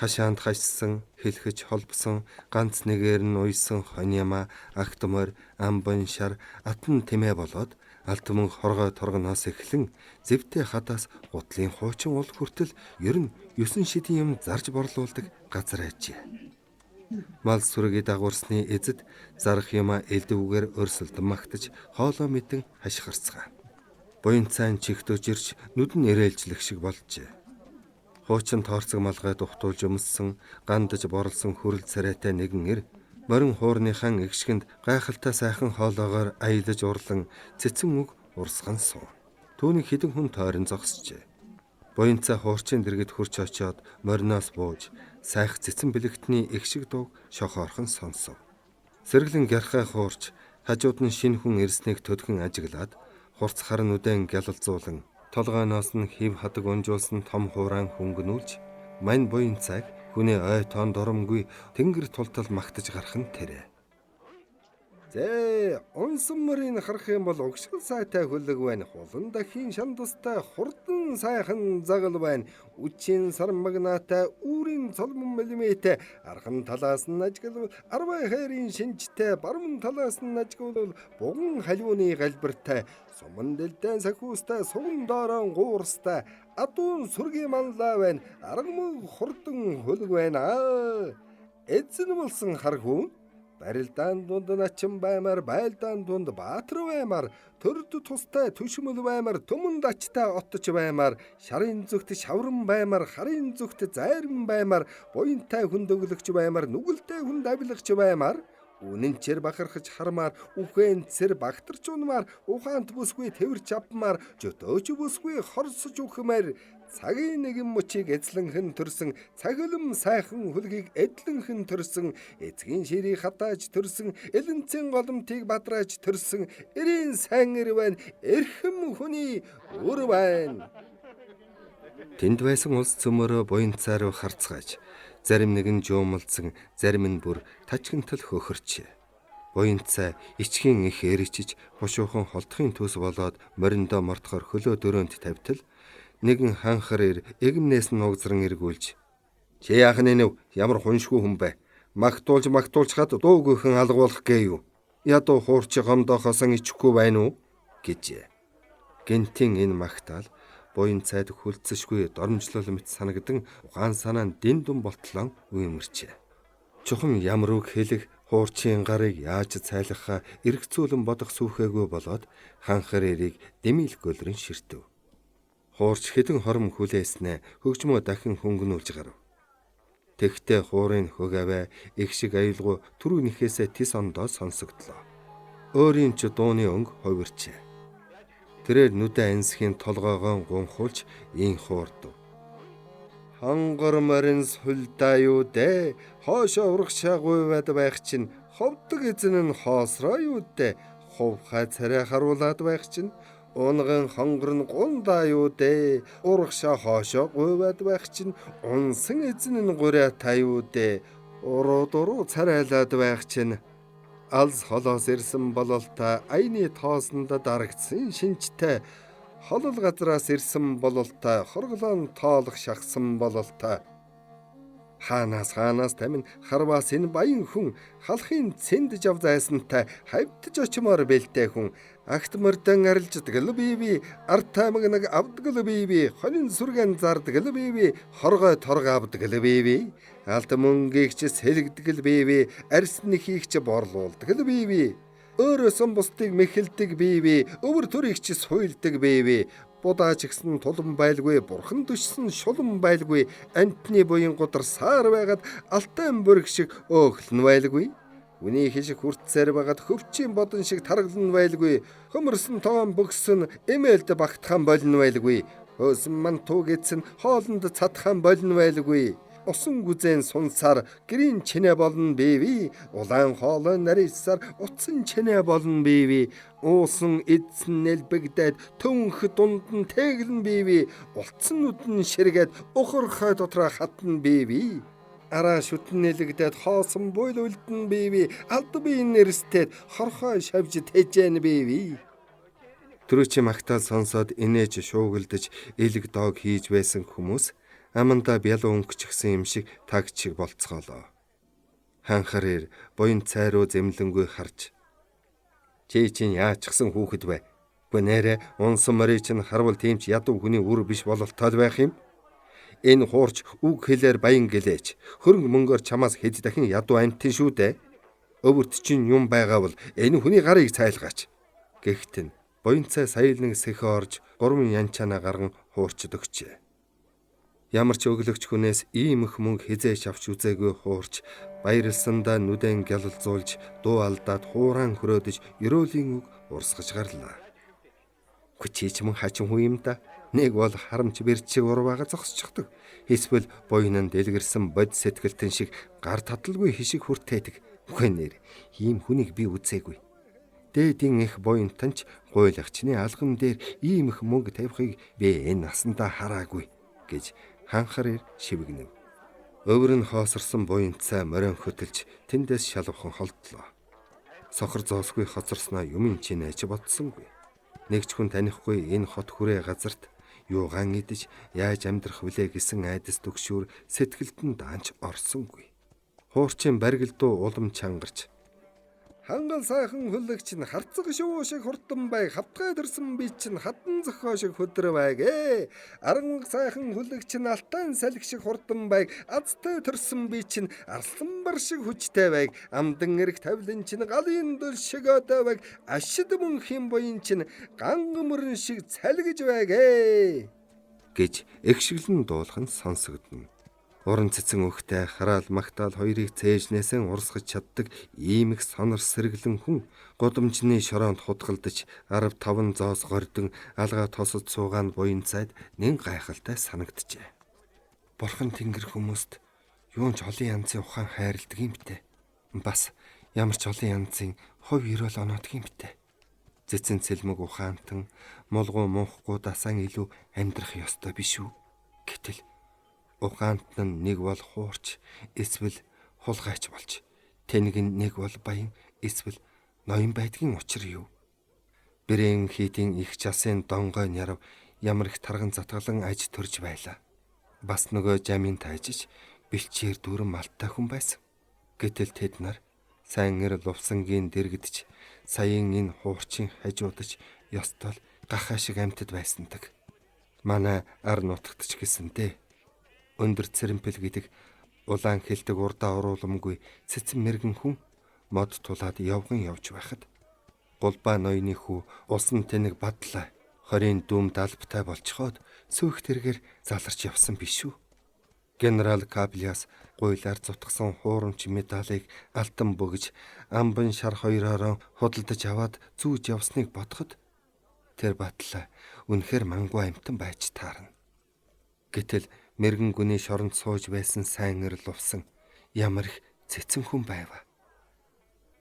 Хашаанд хашсан, хэлхэж холбосон, ганц нэгээр нь уйсан хоньяма, агтмор, амбан шар, атан тэмээ болоод алтмөн хоргой торгоноос эхлэн зэвтэй хадаас гутлын хуучин уул хүртэл ер нь 9 шидийн юм зарж борлуулдаг газар ажээ. Мал сүргийг дагуурсны эзэд зарах юма элдвүүгээр өрсөлдөн магтаж хоолоо мэдэн хашгирцгаа. Буян цайн чихтөж ирж нүд нь ирээлжлэх шиг болжээ. Хуучин тоорцог малгай тухтуулж өмссөн, гандаж борлсон хүрэл царайтай нэгэн эр морин хуурныхан эгшгэнд гайхалтай сайхан хоолоогоор аялаж урлан цэцэн үг урсган суу. Түүний хідэн хүн тойрон зогсжээ. Буян цай хуурчин дэргэд хурч очиод мориноос бууж сайх цэцэн бэлэгтний эгшиг дууг шохоорхон сонсов. Сэргэлэн гярхай хуурч хажууд нь шинэ хүн ирснийг төдхөн ажиглаад хурц харан үдэн гялалзуулан толгойноос нь хив хадаг унжуулсан том хуурайн хөнгөнүүлж мань буян цайг хүний ой тоон доромгүй тэнгэр тултал магтаж гарах нь тэрэ. Зэ унсан мөрийн харах юм бол угшил сайтай хөлөг байна. Хулан дахин шан тустай хурдан сайхан загал байна. Үчийн сар магнаатай үүрийн цолмон мэлмэтэй архан талаас нь ажиглал арвай хайрын шинжтэй барман талаас нь ажиглал буган халиуны галбиртай суман дэлдэн сахиустай суган доорон гуурстай адуун сүргийн манлаа байна. Аргамаг хурдан хөлөг байна. Эзэн болсон хар хүн барилдаан дунд начин баймар, байлдаан дунд баатар баймар, төрд тустай түшмөл баймар, түмэн дачтай оттож баймар, шарын зүгт шавран баймар, харын зүгт зайран баймар, буянтай хөндөглөгч баймар, нүгэлтэй хүн давилагч баймар, үнэнчээр бахархаж хармаар, үхэн цэр багтарч унмаар, ухаант бүсгүй тэрч авмаар, жөтөөч бүсгүй хорсож ухмаар, цагийн нэгэн мөчийг эзлэнхэн төрсөн, цаглам сайхан хөлгийг эдлэнхэн төрсөн, эцгийн ширийг хатааж төрсөн, элэнцэн голомтыг бадрааж төрсөн, эрийн сайн эр байна, эрхэм хүний өр байна. Тэнд байсан улс цөмөрөө буян цай руу харцгааж, зарим нэгэн жуумалцсан, зарим нь бүр тачгантал хөхөрч. Буян цай ичхийн их эричиж, хушуухан холдохын төс болоод мориндоо мортохоор хөлөө дөрөөнд тавьтал нэгэн ханхар ир эгмнээс нь угзран эргүүлж чи яах нь нэв ямар хуншгүй хүн бэ? Магтуулж хад дуугүйхэн алгуулах гээ юу? Ядуу хуурчи гомдоохосон ичихгүй байна уу? Гэжээ. Гэнтийн энэ магтаал буян цайд хүлцэшгүй доромжлол мэт санагдан угаан санаа нь дин дум болтлон үемэрчээ. Чухам ямар үг хэлэх хуурчийн гарыг яаж цайлахаа эргцүүлэн бодох сүрхээгүй болоод ханхар ирийг дэмил гөлрөн ширтэв. Хуурч хэдэн хором хүлээснэ хөгжмөө дахин хөнгөнүүлж гарав. Тэгтээ хуурын хөг аваа их шиг аюулгүй түрүүнийхээсээ тис ондоо сонсогдлоо. Өөрийн ч дууны өнг хувирчээ. Тэрээр нүдэ ансхийн толгоогоо гунхуулж ийн хуурдав. Хангар морин сүлдаа юу дээ? Хоошоо урагшаагүй байх чинь ховдөг эзэн нь хоосроо юу дээ? Хувхай царай харуулад байх чинь унган хонгор нь гундаа юу дээ? Урагшаа хоошоо гуйвад байх чинь унсан эзэн нь гураа та юу дээ? Уруу царайлаад байх чинь алс холоос ирсэн бололтой аяны тоосонд дарагдсан шинжтэй холол газраас ирсэн бололтой хорглоон тоолох шахсан бололтой хаанаас тамин харваас энэ баян хүн халахын цэндж ав зайсантай хавтж очимоор бэлтэй хүн агт мордон арилждаг л бие артамаг нэг авдаг л бие хонин сүргэн зардаг л бие хоргой торго авдаг л бие алт мөнгөийг ч сэлгдэг л бие арснихийг ч борлуулдаг л бие өөрөөсөн бусдыг мэхэлдэг бие өвөр төрийг ч суйлдаг бие будаач гисэн тулан байлгүй бурхан төшсөн шулан байлгүй антны буян годар саар байгаад алтан бүрэг шиг өөхлөн байлгүй үний хишиг хүртсээр байгаад хөвчийн бодон шиг таргалан байлгүй хөмөрсөн тоон бөксөн эмээлд багтхан болон байлгүй хөөсөн мантуу гэсэн хоолнд цадхан болон байлгүй усан гүзэн сунсаар гэрийн чинэ болон бэви улаан хоолой нарийсаар утсан чинэ болон бэви уусан эдсэн нэлбэгдээд төнх дунд нь тэглэн бэви улцсан нүдэн ширгээд ухархай дотроо хатан бэви араа шүтэн нэлэгдээд хоосон буйл үлдэн бэви алд биеийн нэрстэд хорхой шавж тэжэн бэви Төрөчи магтаал сонсоод инээж шуугилдаж элэг доог хийж байсан хүмүүс Аманда бялуу өнгөчихсэн юм шиг таг чиг болцгоолоо. Ханхараар буян цай руу зэмлэнгүй харж чи чинь яачихсан хүүхэд вэ? Гү нэрэ унсан морийг чинь харвал тийм ч ядуу хүний үр биш бололтой байх юм. Энэ хуурч үг хэлээр баян гэлээч. Хөрөнгө мөнгөөр чамаас хэд дахин ядуу амтэн шүү дээ. Өвөрт чинь юм байгаа бол энэ хүний гарыг цайлгаач. Гэхдээ буян цай сая нэг сэхэ орж 3 янчаана гарган хуурчд өгчээ. Ямар ч өглөгч хүнээс ийм их мөнгө хизээж авч үзээгүй хуурч баярлсандаа нүдэн гялалзуулж дуу алдаад хууран хөрөөдөж ерөөлийн үг урсгаж гарлаа. Хүчээч мөн хачин хүү юм да. Нэг бол харамч бэрчиг урваага зогсчихдаг. Эсвэл буйнан дэлгэрсэн бод сэтгэлтэн шиг гар таталгүй хишиг хүртээдэг. Үгүй нэр ийм хүнийг би үзээгүй. Дээдийн их буйнтанч гуйлагчны алган дээр ийм их мөнгө тавихыг би энэ насандаа хараагүй гэж ханхараар шивгэнэв. Өвөр нь хоосорсон буянцаа морин хөтөлж тэндээс шалвхан холдлоо. Сохор зоосгүй хоцорсноо юм чинь аж бодсонгүй. Нэг ч хүн танихгүй энэ хот хүрээ газарт юугаан идэж яаж амьдрах вүлээ гэсэн айдас төгшүүр сэтгэлд нь даанч орсонгүй. Хуурчин барилдуу улам чангарч хангал сайхан хүлэгч нь харцаг шүү шиг хурдан байг хавтгай төрсөн би чинь хатан зохио шиг хөдөр байг аран сайхан хүлэгч нь алтан салхи шиг хурдан байг азтай төрсөн би чинь арслан бар шиг хүчтэй байг амдан эрг тавлын чинь галын дөл шиг өдөө байг ашид мөн хэм буян чинь ганган мөрөн шиг цалгиж байг гэж эгшиглэн дуулах нь сонсогдно. Уран цэцэн өгтэй хараал магтаал хоёрыг цээжнээсээ урсгаж чаддаг ийм их сонор сэргэлэн хүн гудамжны шороонд хутгалдаж 15 зоос гордон алгаа тосод суугаан буян цайд нэн гайхалтай санагджээ. Бурхан тэнгэр хүмүүст юун ч олон янзын ухаан хайрладаг юм бтэ. Бас ямар ч олон янзын хувь ерөөл оноодг юм бтэ. Цэцэн цэлмэг ухаантан мулгуу мунхгүй дасаан илүү амьдрах ёстой биш үү? Гэтэл ухаант нь нэг бол хуурч эсвэл хулгайч болж тэнэг нь нэг бол баян эсвэл ноён байдгийн учир юу? Бэрэн хийдийн их часын донгой нярав ямар их тарган затгалан аж төрж байлаа. Бас нөгөө жамын таажиж бэлчээр дүүрэн малттай хүн байсан. Гэтэл тэд нар сайн эрэл увсангийн дэрэгдэж саяын энэ хуурчин хажуудаж ёстол гахаа шиг амьтад байсандаг. Манай ар нутагт ч гэсэнтэй өндөр цэрэмпэл гэдэг улаан хэлдэг урдаа орууламгүй цэцэн мэргэн хүн мод тулаад явган явж байхад гулбаа ноёны хүү усан тэнэг бадлаа 20 дүм далбтай болцоход сөөх тэргээр заларч явсан биш үү? Генерал Каблиас гуйлаар зутгсан хуурамч медалийг алтан бөгж амбан шар хоёроор худалдаж аваад зүүж явсныг бодоход тэр батлаа үнэхээр мангуу амтан байж таарна. Гэтэл мэргэн гүний шоронд сууж байсан сайн эрл увсан ямар их цэцэн хүн байва.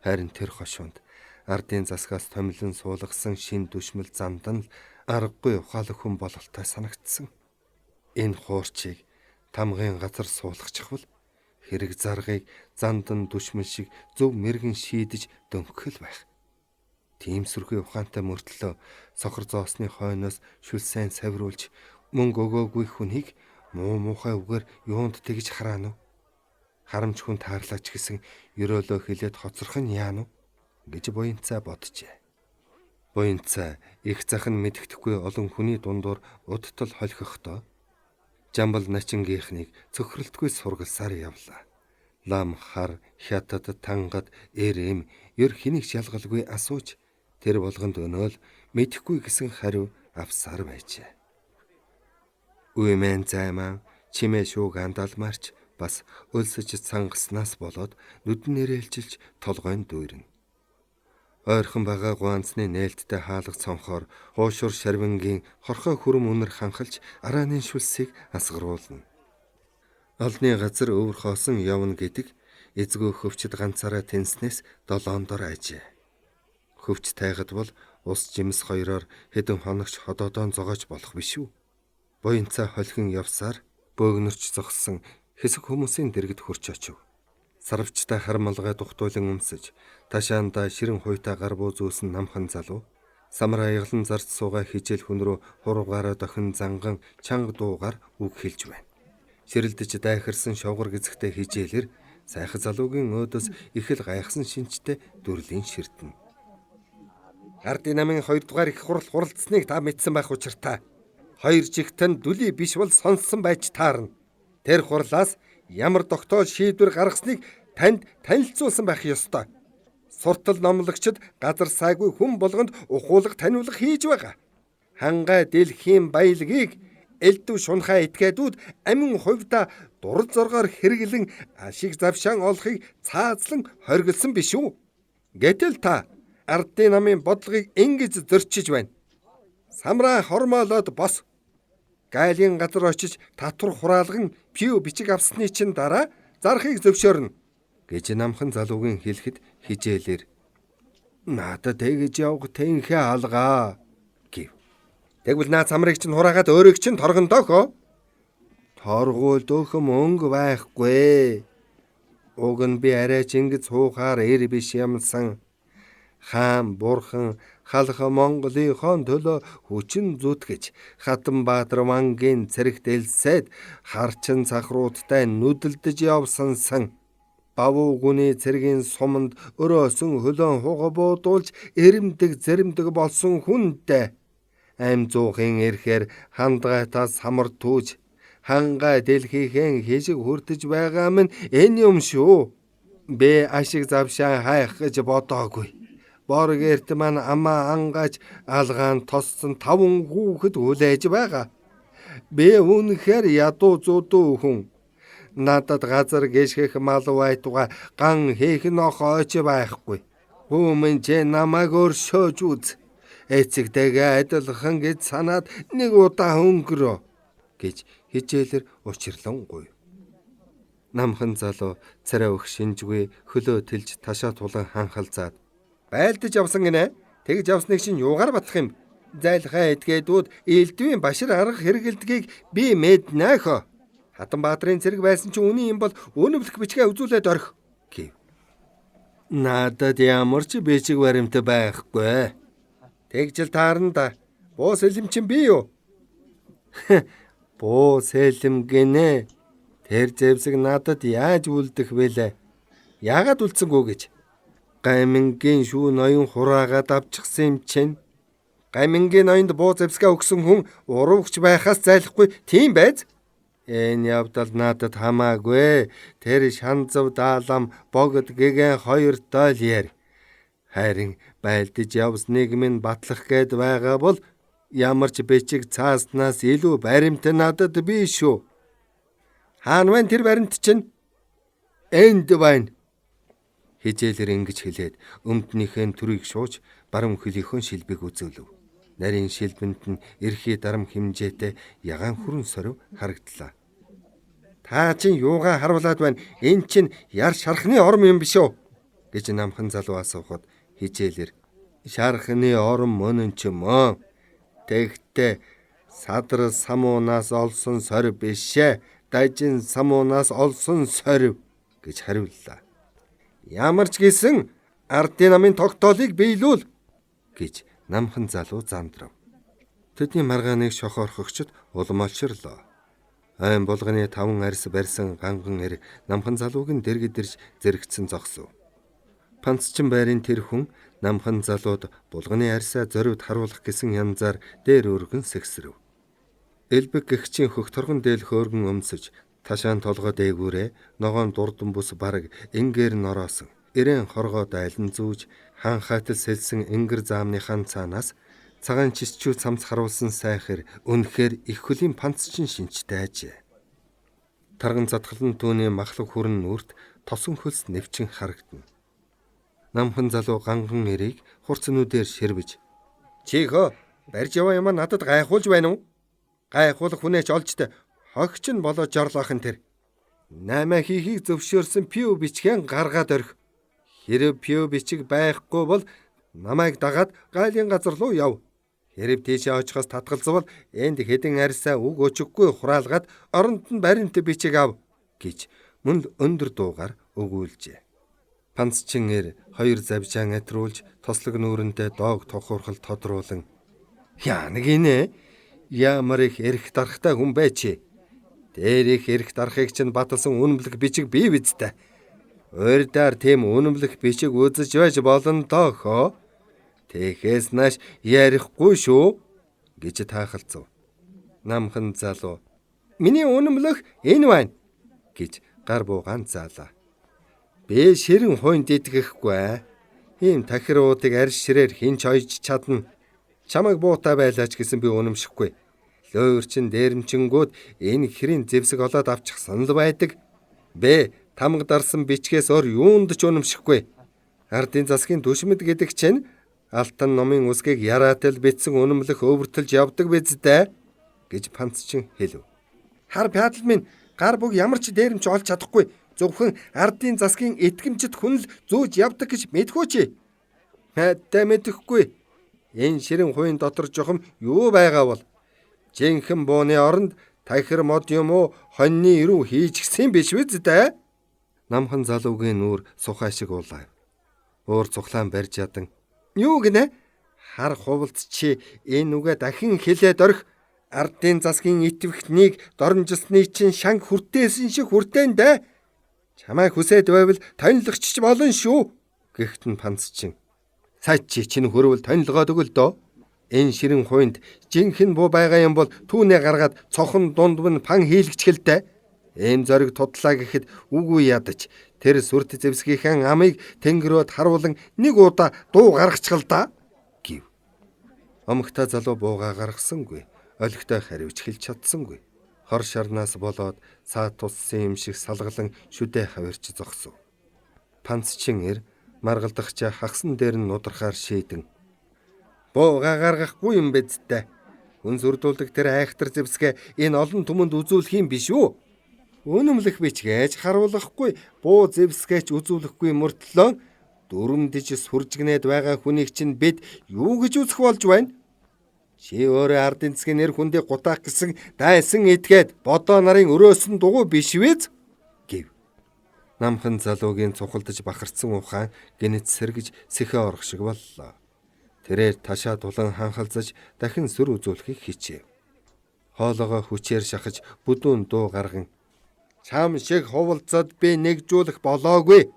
Харин тэр хошуунд ардын засгаас томилон суулгасан шин дүшмэл замдан л аргагүй ухаалаг хүн бололтой санагдсан. Энэ хуурчийг тамгын газар суулгачихвал хэрэг заргыг зандан дүшмэл шиг зөв мэргэн шийдэж дөнгөх л байх. Тийм сүрхий ухаантай мөртлөө сохор зоосны хойноос шүлсэн савируулж мөнгө өгөөгүй хүнийг муу муухай үгээр юунд тэгж хараана уу? Харамч хүн таарлаач гэсэн ерөөлөө хэлээд хоцрох нь яана уу? Гэж буянцаа боджээ. Буянцаа их зах нь мэддэхгүй олон хүний дундуур удтал холхихдоо жамбал начингийнхнийг цөхрөлтгүй сургалсаар явлаа. Лам хар хятад тангад эрэм ер хэнийг шалгалгүй асууж тэр болгонд өнөөл мэдхгүй гэсэн хариу авсаар байжээ. Үемэн займан чимээ шүүг андалмарч бас өлсөж цангаснаас болоод нүдэн нэрэлжилж толгойн дүүрнэ. Ойрхон байгаа гуанцны нээлттэй хаалга цонхоор хуушур шарвингийн хорхой хүрэм үнэр ханхалж арааны шүлсийг асгаруулна. Олны газар өвөр хоосон явна гэдэг эзгүй хөвчд ганцаараа тэнснээс 7 дор ажээ. Хөвч тайгад бол ус жимс хоёроор хэдэн хоногч ходоодон зогоож болох биш үү? Буянцаа холхин явсаар бөөгнөрч зогссон хэсэг хүмүүсийн дэргэд хурч очив. Сарвчтай хармалгай тухтуулан өмсөж, ташаанда ширэн хуйтай гар буу зөөсөн намхан залуу, самар аяглан зарц суугаа хижээл хүн рүү хуруугаараа дохин занган чанга дуугаар үг хэлж байна. Ширэлдэж дайхарсан шовгор гизгтэй хижээлэр сайхан залуугийн өөдөөс их л гайхсан шинжтэй дүрлийн ширтэн. Ардын намын 2 дугаар их хурал хуралдсныг та мэдсэн байх учиртай. 2 жигтэн дүлий биш бол сонссон байж таарна. Тэр хурлаас ямар тогтоол шийдвэр гаргасныг танд танилцуулсан байх ёстой. Суртал номлогчид газар сайгүй хүн болгонд ухуулга таниулга хийж байгаа. Хангай дэлхийн баялагийг элдв шунхай этгээдүүд амин хувьда дур зоргоор хэрэглэн ашиг завшаан олохыг цаазлан хоригдсан биш үү? Гэтэл та ардын намын бодлогыг ингэж зөрчиж байна. Самраа хормоолоод бос. Гайлын газар очиж татвар хураалган пив бичиг авсны чинь дараа зархыг зөвшөөрнө гэж намхан залуугийн хэлэхэд хижээлэр надад тэгж явах тэнхээ алгаа гэв. Тэгвэл наа самрыг чинь хураагаад өөрийг чинь торгондоохоо. Торгуул дөөхөн мөнгө байхгүй. Уг нь би арай ч ингэж хуухаар эр биш юмсан. Хаан бурхан халах Монголынхон төлөө хүчин зүтгэж Хатанбаатар мангийн цэрэгт элсээд харчин цахруудтай нүдэлдэж явсансан. Бавуу гүний цэргийн суманд өрөөсөн хөлөөн хуга буудуулж эрэмдэг зэрэмдэг болсон хүнтэй ам зуухын эрхээр хандгайтаас самар түүж хангай дэлхийхэн хижиг хүртэж байгаа минь энэ юм шүү. Би ашиг завшаа хайх гэж бодоогүй. Боргэрт маань амаа ангааж алгаан тоссон 5 хүүхэд хүлээж байгаа. Би үнэхээр ядуу зүүдүү хүн. Надад газар гიშгэх мал байтугай ган хийх нохооч байхгүй. Хүмүн ч намайг өршөөж үз. Эцэгтэйгээ адилхан гэж санаад нэг удаа өнгөрөө гэж хижээлэр учирлан гуйв. Намхан залуу царай өх шинжгүй хөлөө тэлж ташаа тулан ханхалзаад байлдаж явсан гинэ. Тэгж явсныг чинь юугаар батлах юм? Зайлхаа этгээдүүд элдвийн башир арга хэрэгэлдгийг би мэднэхөө. Хатанбаатарын цэрэг байсан чинь үний юм бол өнөвлөх бичгээ үзүүлээд орхи гэв. Надад ямар ч бичиг баримт байхгүй. Тэгжил таарна да. Буу сэлэм чинь би юу? Буу сэлэм гинэ. Тэр зэвсэг надад яаж үлдэх вэлэ? Яагаад үлдсэнгүү гэж? Гаймингийн шүү ноён хураагаад авчихсан юм чинь. Гаймингийн ноёнд буу зэвсгээ өгсөн хүн уруугч байхаас зайлахгүй тийм байз? Энэ явдал надад хамаагүй. Тэр шанзав даалам богд гэгэн 2 дойл яар. Харин байлдаж явсныг минь батлах гээд байгаа бол ямар ч бичиг цааснаас илүү баримт надад биш шүү. Хаан вэн тэр баримт чинь? Энд байна. Хижээлэр ингэж хэлээд өмднийхэн төрийг шууж баруун хөлийнхөө шилбэг үзүүлв. Нарийн шилбэнд нь эрхий дарам хэмжээтэй ягаан хүрэн сорив харагдлаа. Та чинь юугаа харуулад байна? Энд чинь яр шархны орм юм биш үү? гэж намхан залуу асуухад хижээлэр шархны орм мөн ч мөн. Тэгтээ садар самуунаас олсон сорив бишээ. Дажин самуунаас олсон сорив гэж хариуллаа. Ямар ч гэсэн ардын намын тогтоолыг биелүүл гэж намхан залуу зандрав. Тэдний маргааныг шохорхогчд улмалчрлоо. Айн булганы 5 арьс барьсан ганган эр намхан залууг нь дэргэдэрж зэрэгцэн зогсов. Панцчин байрын тэр хүн намхан залууд булганы арьсаа зориуд харуулах гэсэн янзаар дээр өргөн сэгсрэв. Элбэг гэгчийн хөх торгон дээл хөөргөн өмсөж ташаан толгой дээгүүрээ ногоон дурдан бус бараг ингээр нороосон. Ирээн хоргоо дайлан зүүж хаан хайтал сэлсэн ингэр заамныхан цаанаас цагаан чисчүү цамц харуулсан сайхэр үнэхээр их хөлийн панцчин шинжтэй ажээ. Тарган задгалан түүний махлаг хүрэн нүрт тосон хөлс нэвчин харагдана. Намхан залуу ганган эрийг хурцнүүдээр ширвэж "Чийхөө барьж яваа юм надад гайхуулж байна уу? Гайхуулах хүнээч олжтой. Хогч нь болоо жорлоохон тэр. 8 хийхийг зөвшөөрсөн пив бичгэн гаргаад орхи. Хэрэг пив бичиг байхгүй бол намайг дагаад гайлын газар руу яв. Хэрэг тийшээ очихоос татгалзвал энд хэдэн арьсаа үг өчөггүй хураалгаад оронд нь баримт бичиг ав" гэж мөн өндөр дуугаар өгүүлжээ. Панцчин эр 2 завжаан атруулж тослог нүүрэнтэй доог тохуурхал тодруулан "Яа нэг инэ. Ямар их эрх дарахтай хүн байчи. Дээрх эрх дарахыг чинь баталсан үнэмлэх бичиг бий биз дээ. Урьдаар тийм үнэмлэх бичиг үзэж байж болно доо хөө. Тэгэхээс нааш ярихгүй шүү гэж таахалцав. Намхан залуу миний үнэмлэх энэ байна гэж гар буугаан заалаа. Би ширэн хойнд идэхгүй. Ийм тахируудыг арьс ширээр хинч ойж чадна. Чамайг буутай байлаач гэсэн би үнэмшихгүй. Лөөрчин дээрэмчингүүд энэ хэрийн зэвсэг олоод авчихсан л байдаг. Бэ тамга дарсан бичгээс ор юунд ч үнэмшихгүй. Ардын засгийн түшмэд гэдэг чинь Алтан номын үсгийг яраатай л бичсэн үнэмлэх өвөртөлж явдаг биз дээ гэж Панцчин хэлв. Хар пядал минь гар бүг ямар ч дээрэмч олж чадахгүй. Зөвхөн ардын засгийн итгэмжит хүн л зөөж явдаг гэж мэдхүү чи. Мэдээ мэдэхгүй. Энэ ширэн хуйн дотор жохом юу байгаа бол жинхэнэ бууны оронд тахир мод юм уу хоньны ирүү хийчихсэн биш биз дээ? Намхан залуугийн нүүр сухай шиг уулаа. Уур цухлаан барьж ядан. Юу гинэ? Хар хувалц чи энэ үгээ дахин хэлээд орих. Ардын засгийн итгэвхнийг дормжилсны чинь шанг хүртээсэн шиг хүртээн дээ. Чамайг хүсээд байвал тонилгоч болно шүү. Гэхдээ Панцчин. Цаа чи чинь хөрвөл тонилгоод өгөл дөө. Энэ ширэн хуйнд жинхэнэ буу байгаа юм бол түүнээ гаргаад цохон дундв нь пан хийлгч хэлтэй. Эм зориг тудлаа гэхэд үгүй ядаж тэр сүрт зэвсгийнхэн амыг тэнгэрөөд харуулan нэг удаа дуу гаргачихал да гэв. Омгтой залуу бууга гаргасангүй. Олигтой хариуч хэлж чадсангүй. Хор шарнаас болоод цаа туссан юм шиг салгалан шүдэ хавирч зогсов. Панцчин эр маргалдахчаа хагсан дээр нь нудрахаар шийдэн. Бууга гаргахгүй юм биз дээ. Хүн зүрдүүлдэг тэр айхтар зэвсгээ энэ олон түмэнд үзүүлэх юм биш үү? Үнэмлэх бичгээж харуулахгүй, буу зэвсгээч үзүүлэхгүй мөртлөө дүрмдэж сүржигнээд байгаа хүнийг чинь бид юу гэж үзэх болж байна? Чи өөрөө ардын засгийн нэр хүндийг гутаах гэсэн дайсан итгээд бодоо нарын өрөөсөн дугуй биш вэз гэв. Намхан залуугийн цухалдаж бахарцсан ухаан гинэт сэргэж сэхэ орох шиг боллоо. Тэрээр ташаа тулан ханхалзаж дахин сүр үзүүлэхийг хичээв. Хоолоогоо хүчээр шахаж бүдүүн дуу гарган чам шиг хувалцаад би нэгжүүлэх болоогүй.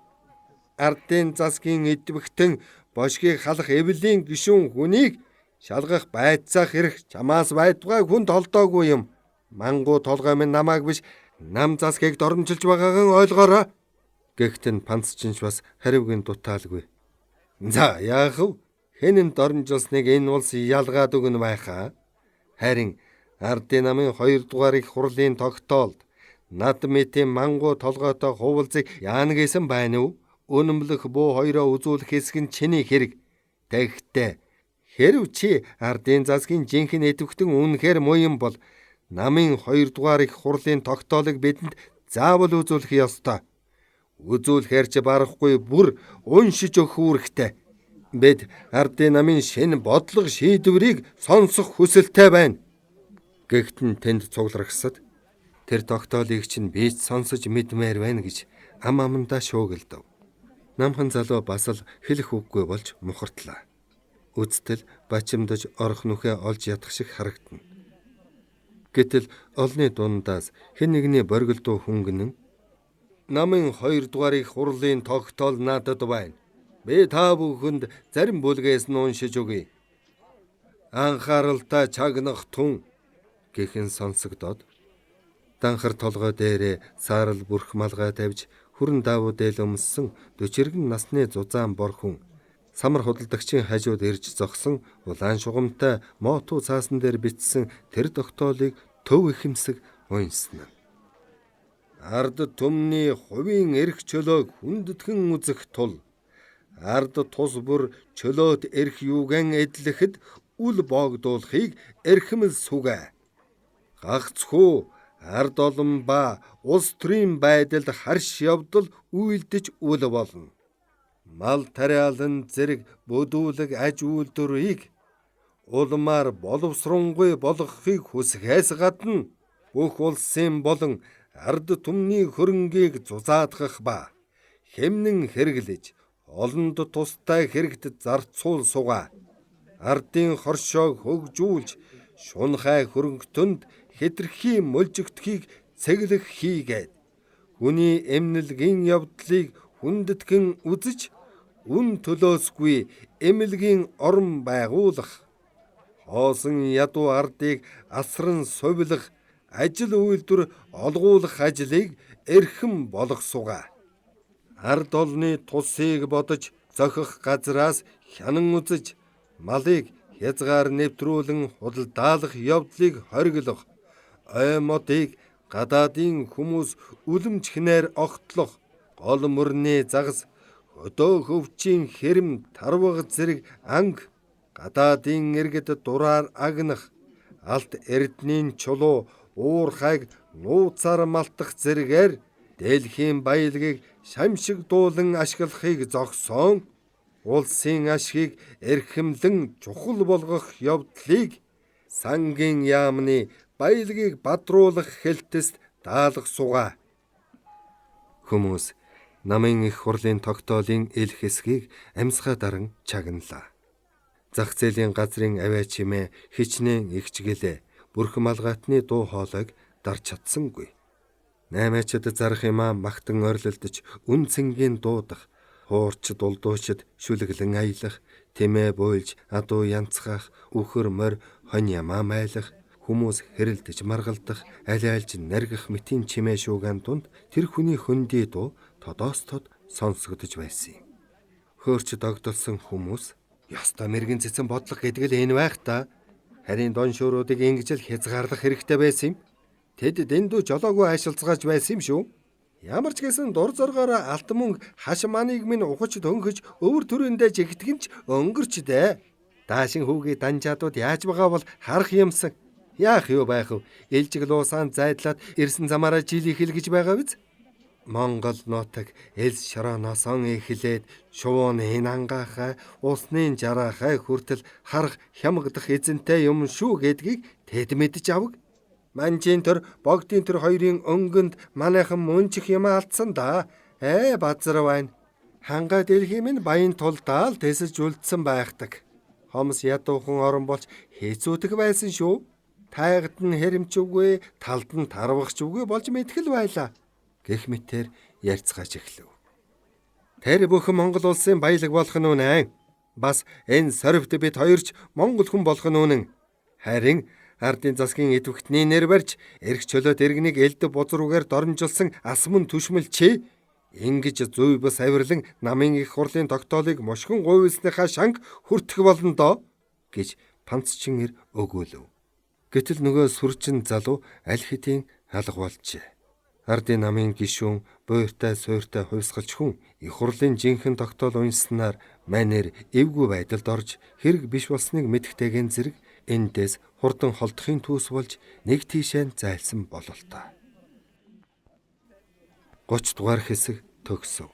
Ардын засгийн идэвхтэн бошгийг халах эвлийн гишүүн хүнийг шалгах байцаах хэрэг чамаас байдгаа хүн толдоогүй юм. Мангуу толгой минь намайг биш нам засгийг дормжилж байгаагаа ойлгоорой. Гэхдээ Панцчинч бас хариугийн дутаалгүй. За яах вэ? Хэн дормжилсныг энэ улс ялгаад өгнө байхаа. Харин ардын намын 2 дугаар их хурлын тогтоолд над мэтийн мангуу толгойтой хувалцыг яана гэсэн байна уу? Үнэмлэх буу хоёроо үзүүлэх хэсэг нь чиний хэрэг. Тэгэхдээ хэрв чи ардын засгийн жинхэнэ идэвхтэн үнэхээр муу юм бол намын 2 дугаар их хурлын тогтоолыг бидэнд заавал үзүүлэх ёстой. Үзүүлэхээр ч барахгүй бүр уншиж өгөх үүрэгтэй. Бид ардын намын шинэ бодлого шийдвэрийг сонсох хүсэлтэй байна. Гэхдээ тэнд цуглархсад тэр тогтоолыг чинь би сонсож мэдмээр байна гэж ам амандаа шуугилдав. Намхан залуу бас л хэлэх үггүй болж мухартлаа. Үцтэл бачимдаж орох нүхээ олж ядах шиг харагдана. Гэтэл олны дундаас хэн нэгний боргилдуу хөнгөнөн намын 2 дугаар их хурлын тогтоол надад байна. Би та бүхэнд зарим бүлгээс нь уншиж өгье. Анхааралтай чагнах түн гэхэн сонсогдоод данхар толгой дээрээ саарал бүрх малгай тавьж хүрэн даавуу дээл өмссөн 40 насны зузаан бор хүн самар худалдагчийн хажууд ирж зогсон улаан шугамтай мотуу цаасан дээр бичсэн тэр тогтоолыг төв ихэмсэг уншсан. Ард түмний хувийн эрх чөлөөг хүндэтгэн үзэх тул ард тус бүр чөлөөт эрх юуган эдлэхэд үл боогдуулахыг эрхэмэл сүгэ. Гагцхүү ард олон ба улс төрийн байдалд харш явдал үйлдэж үл болно. Мал тариалан зэрэг бүдүүлэг аж үйлдвэрийг улмаар боловсронгүй болгохыг хүсэхээс гадна бүх улсын болон ард түмний хөрөнгийг зузаадгах ба хэмнэн хэрэглэж олонд тустай хэрэгт зарцуул сугаа. Ардын хоршоог хөгжүүлж шунхай хөрөнгөтөнд хэтэрхий мөлжигдөхийг цэглэх хийгээд хүний эмнэлгийн явдлыг хүндэтгэн үзэж үн төлөөсгүй эмнэлгийн орон байгуулах, хоосон ядуу ардыг асран сувилах, ажил үйлдвэр олгуулах ажлыг эрхэм болгосугаа. Ард олны тусыг бодож зохих газраас хянан үзэж, малыг хязгаар нэвтрүүлэн худалдаалах явдлыг хориглох, ой модыг гадаадын хүмүүс үлэмжхнээр огтлох, гол мөрний загас, хөдөө хөвчийн хэрэм тарваг зэрэг анги, гадаадын иргэд дураар агнах, алт эрднийн чулуу уурхайг нууцаар малтах зэргээр дэлхийн баялагийг шамшигдуулан ашиглахыг зогсоон, улсын ашгийг эрхэмлэн чухал болгох явдлыг сангийн яамны баялагийг бадруулах хэлтэст даалгасугаа. Хүмүүс намын их хурлын тогтоолын ил хэсгийг амьсгаа даран чагналаа. Зах зээлийн газрын авиа чимээ хичнээн ихчгэлээ, бүрхэм алгаатны дуу хоолойг дарж чадсангүй. Наймаачид зарах юмаа магтан ойрлолдож үн цэнгийн дуудах, хуурч дулдуучид шүлэглэн аялах, тэмээ буйлж адуу янцхах, үхэр морь хонь ямаа майлах, хүмүүс хэрэлдэж маргалдах, аль айлж наргих мэтийн чимээ шуугаан дунд тэр хүний хөндөй дуу тодоос тод сонсогдож байсан юм. Хөөрч догдолсон хүмүүс ёстой мэрэгэн цэцэн бодлого гэдэг л энэ байх та. Харин дон шууруудыг ингэж л хязгаарлах хэрэгтэй байсан юм. Тэд дэндүү жолоогүй айшилцгааж байсан юм шүү. Ямар ч гэсэн дур зоргоор алт мөнгө хаш маныг минь ухаж дөнгөж өвөр төрөндөө жигтгэнч өнгөрч дээ. Даашин хүүгийн данжаадууд яаж байгаа бол харах юмсан. Яах юу байх вэ? Элжиг луусаан зайдлаад ирсэн замаараа жил ихэлгэж байгаа биз? Монгол нутаг элс шорооноос эхлээд шувууны хинангаахай, усны жараахай хүртэл харах хямгдах эзэнтэй юм шүү гэдгийг тэд мэдж авг. Манжийн төр богдын төр хоёрын өнгөнд манайхан мөнчих юм алдсан да. Базар байна. Ханга дэлхий минь баян тулдаал тэсэж үлдсэн байхдаг. Хомс ядуухан орон болж хэцүүдэх байсан шүү. Тайгад нь хэрэмчвгүй, талд нь тарвахчвгүй болж мэдхэл байлаа. Гэх мэтээр ярьцгааж эхлэв. Тэр бүхэн Монгол улсын баялаг болох нь үнэн. Бас энэ сорвт бид хоёрч Монгол хүн болох нь үнэн. Харин ардын засгийн идэвхтний нэр барьж эрх чөлөөт иргэнийг элдв бузруугаар доромжилсан асман түшмэл чи ингэж зүй бус авирлан намын их хурлын тогтоолыг мушгин гуйвсныхаа шанг хүртэх болно доо гэж панцчин ир өгөөлөв. Гэтэл нөгөө сүрчин залуу аль хэдийн алга болжээ. Ардын намын гишүүн буйртай суйртай хувьсгалч хүн их хурлын жинхэнэ тогтоол уншсанаар манер эвгүй байдалд орж хэрэг биш болсныг мэдхтэйгэн зэрэг эндээс хурдан холдохын түүс болж нэг тийшээ зайлсан бололтой. 30 дугаар хэсэг төгсөв.